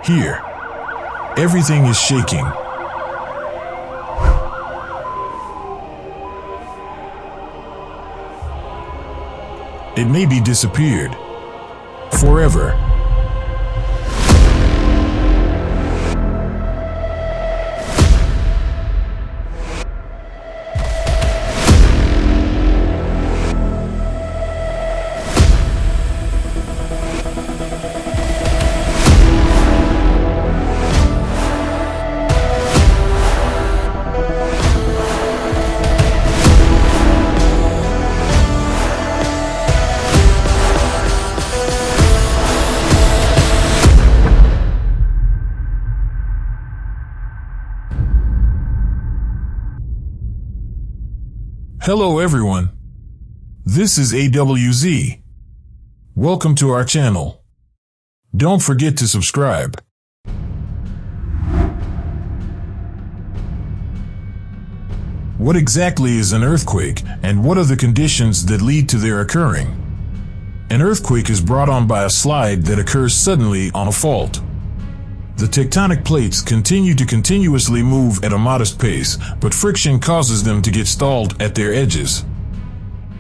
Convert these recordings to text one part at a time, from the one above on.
Here, everything is shaking. It maybe disappeared forever. Hello everyone, this is AWZ. Welcome to our channel. Don't forget to subscribe. What exactly is an earthquake, and what are the conditions that lead to their occurring? An earthquake is brought on by a slide that occurs suddenly on a fault. The tectonic plates continue to continuously move at a modest pace, but friction causes them to get stalled at their edges.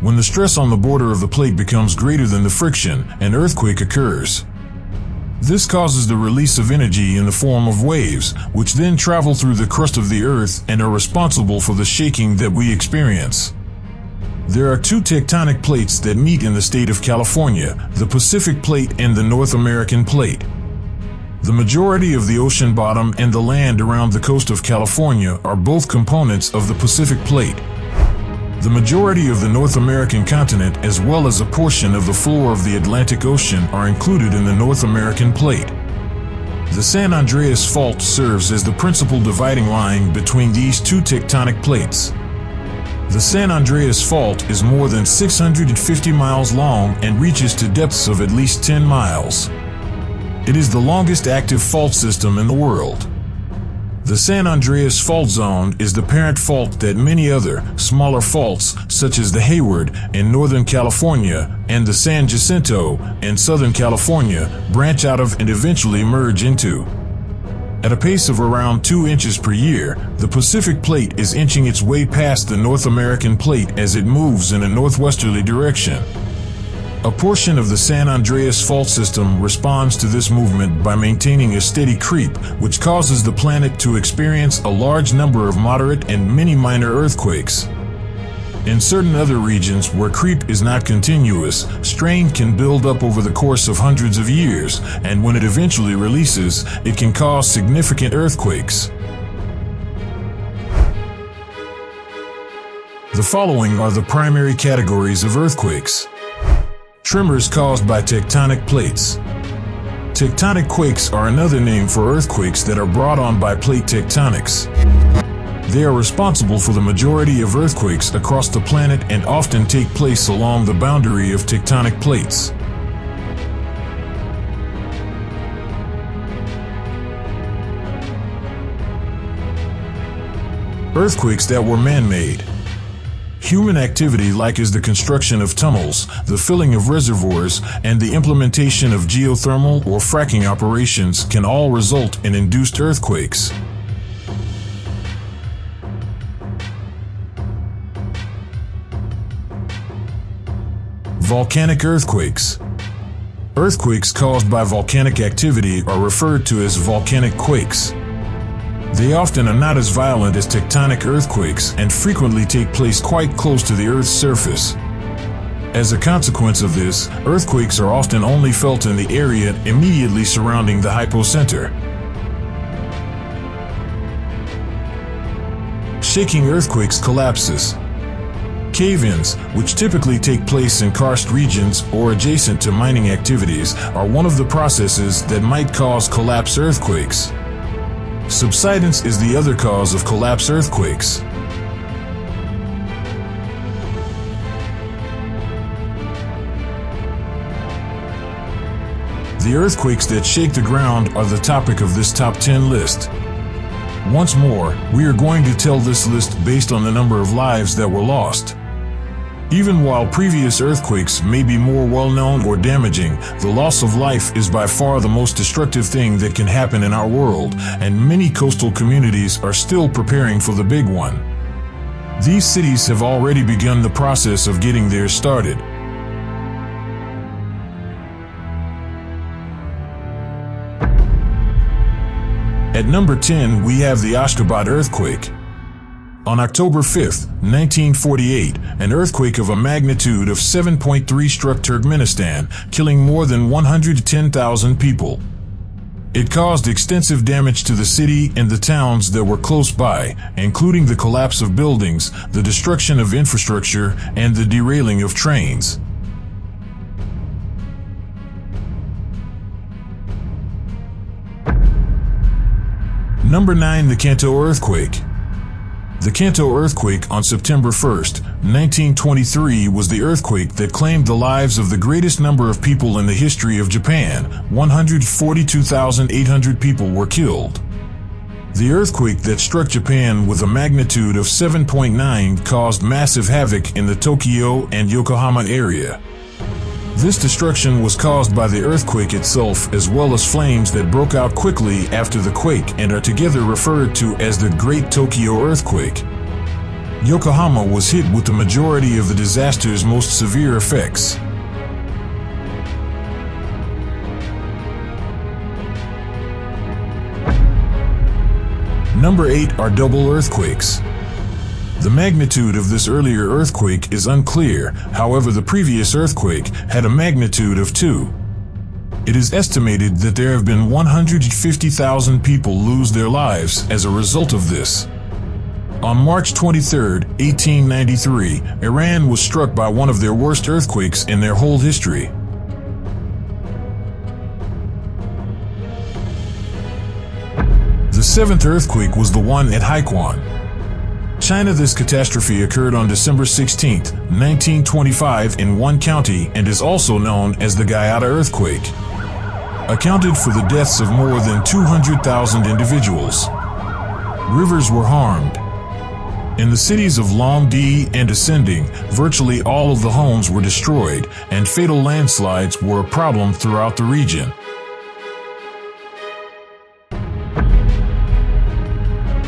When the stress on the border of the plate becomes greater than the friction, an earthquake occurs. This causes the release of energy in the form of waves, which then travel through the crust of the earth and are responsible for the shaking that we experience. There are two tectonic plates that meet in the state of California, the Pacific Plate and the North American Plate. The majority of the ocean bottom and the land around the coast of California are both components of the Pacific Plate. The majority of the North American continent, as well as a portion of the floor of the Atlantic Ocean, are included in the North American Plate. The San Andreas Fault serves as the principal dividing line between these two tectonic plates. The San Andreas Fault is more than 650 miles long and reaches to depths of at least 10 miles. It is the longest active fault system in the world. The San Andreas Fault Zone is the parent fault that many other, smaller faults, such as the Hayward in Northern California and the San Jacinto in Southern California, branch out of and eventually merge into. At a pace of around 2 inches per year, the Pacific Plate is inching its way past the North American Plate as it moves in a northwesterly direction. A portion of the San Andreas Fault system responds to this movement by maintaining a steady creep, which causes the planet to experience a large number of moderate and many minor earthquakes. In certain other regions where creep is not continuous, strain can build up over the course of hundreds of years, and when it eventually releases, it can cause significant earthquakes. The following are the primary categories of earthquakes. Tremors caused by tectonic plates. Tectonic quakes are another name for earthquakes that are brought on by plate tectonics. They are responsible for the majority of earthquakes across the planet and often take place along the boundary of tectonic plates. Earthquakes that were man-made. Human activity, like the construction of tunnels, the filling of reservoirs, and the implementation of geothermal or fracking operations can all result in induced earthquakes. Volcanic earthquakes. Earthquakes caused by volcanic activity are referred to as volcanic quakes. They often are not as violent as tectonic earthquakes and frequently take place quite close to the Earth's surface. As a consequence of this, earthquakes are often only felt in the area immediately surrounding the hypocenter. Shaking earthquakes collapses. Cave-ins, which typically take place in karst regions or adjacent to mining activities, are one of the processes that might cause collapse earthquakes. Subsidence is the other cause of collapse earthquakes. The earthquakes that shake the ground are the topic of this top 10 list. Once more, we are going to tell this list based on the number of lives that were lost. Even while previous earthquakes may be more well-known or damaging, the loss of life is by far the most destructive thing that can happen in our world, and many coastal communities are still preparing for the big one. These cities have already begun the process of getting theirs started. At number 10, we have the Ashgabat earthquake. On October 5, 1948, an earthquake of a magnitude of 7.3 struck Turkmenistan, killing more than 110,000 people. It caused extensive damage to the city and the towns that were close by, including the collapse of buildings, the destruction of infrastructure, and the derailing of trains. Number 9, the Kanto earthquake. The Kanto earthquake on September 1, 1923 was the earthquake that claimed the lives of the greatest number of people in the history of Japan. 142,800 people were killed. The earthquake that struck Japan with a magnitude of 7.9 caused massive havoc in the Tokyo and Yokohama area. This destruction was caused by the earthquake itself, as well as flames that broke out quickly after the quake and are together referred to as the Great Tokyo Earthquake. Yokohama was hit with the majority of the disaster's most severe effects. Number 8 are double earthquakes. The magnitude of this earlier earthquake is unclear, however the previous earthquake had a magnitude of 2. It is estimated that there have been 150,000 people lose their lives as a result of this. On March 23, 1893, Iran was struck by one of their worst earthquakes in their whole history. The 7th earthquake was the one at Haikuan, China. This catastrophe occurred on December 16, 1925 in one county and is also known as the Guyata earthquake. Accounted for the deaths of more than 200,000 individuals. Rivers were harmed. In the cities of Longdi and Ascending, virtually all of the homes were destroyed, and fatal landslides were a problem throughout the region.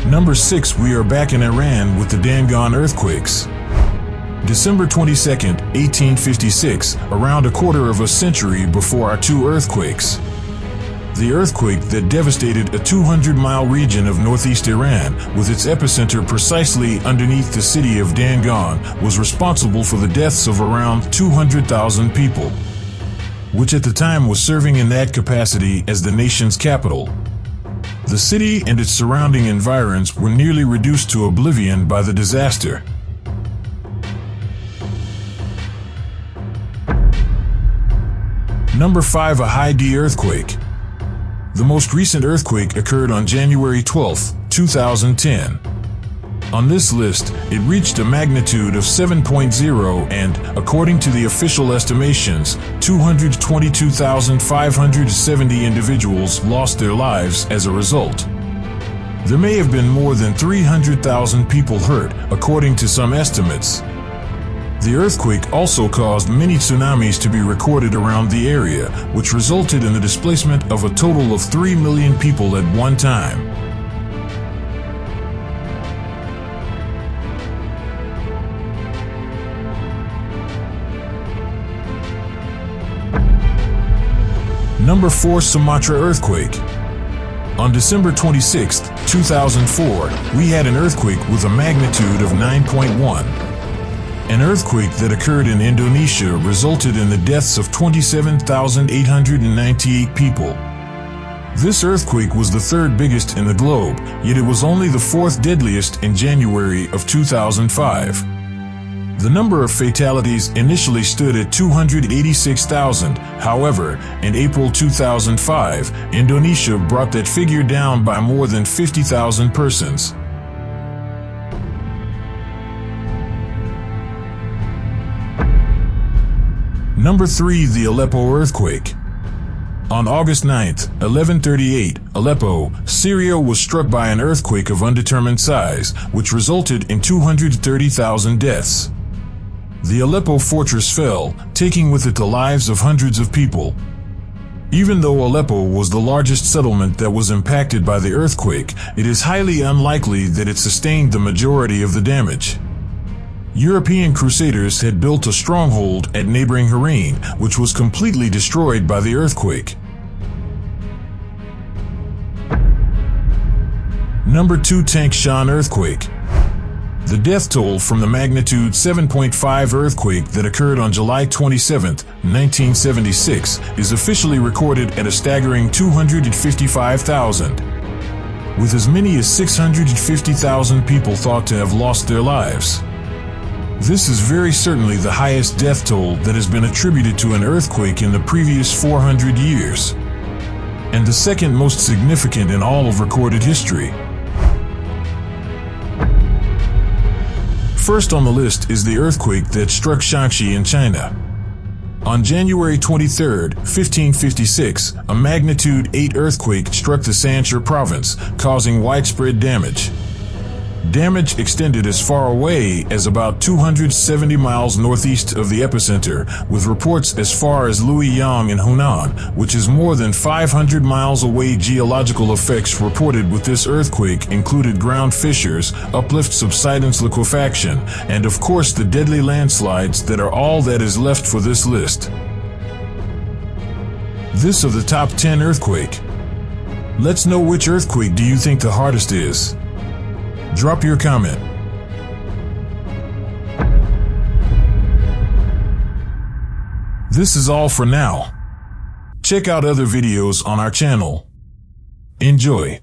Number 6, we are back in Iran with the Dangan earthquakes. December 22, 1856, around a quarter of a century before our two earthquakes. The earthquake that devastated a 200-mile region of northeast Iran, with its epicenter precisely underneath the city of Dangan, was responsible for the deaths of around 200,000 people, which at the time was serving in that capacity as the nation's capital. The city and its surrounding environs were nearly reduced to oblivion by the disaster. Number 5, a Haiti earthquake. The most recent earthquake occurred on January 12, 2010. On this list, it reached a magnitude of 7.0 and, according to the official estimations, 222,570 individuals lost their lives as a result. There may have been more than 300,000 people hurt, according to some estimates. The earthquake also caused many tsunamis to be recorded around the area, which resulted in the displacement of a total of 3 million people at one time. Number 4, Sumatra earthquake. On December 26, 2004, we had an earthquake with a magnitude of 9.1. An earthquake that occurred in Indonesia resulted in the deaths of 27,898 people. This earthquake was the third biggest in the globe, yet it was only the fourth deadliest in January of 2005. The number of fatalities initially stood at 286,000. However, in April 2005, Indonesia brought that figure down by more than 50,000 persons. Number 3, the Aleppo earthquake. On August 9, 1138, Aleppo, Syria was struck by an earthquake of undetermined size, which resulted in 230,000 deaths. The Aleppo fortress fell, taking with it the lives of hundreds of people. Even though Aleppo was the largest settlement that was impacted by the earthquake, it is highly unlikely that it sustained the majority of the damage. European crusaders had built a stronghold at neighboring Harran, which was completely destroyed by the earthquake. Number 2. Tangshan earthquake. The death toll from the magnitude 7.5 earthquake that occurred on July 27, 1976, is officially recorded at a staggering 255,000. With as many as 650,000 people thought to have lost their lives. This is very certainly the highest death toll that has been attributed to an earthquake in the previous 400 years, and the second most significant in all of recorded history. First on the list is the earthquake that struck Shaanxi in China. On January 23, 1556, a magnitude 8 earthquake struck the Sansha province, causing widespread damage. Damage extended as far away as about 270 miles northeast of the epicenter, with reports as far as Luoyang in Hunan, which is more than 500 miles away. Geological effects reported with this earthquake included ground fissures, uplift, subsidence, liquefaction, and of course the deadly landslides that are all that is left for this list. This of the top 10 earthquake. Let's know which earthquake do you think the hardest is? Drop your comment. This is all for now. Check out other videos on our channel. Enjoy.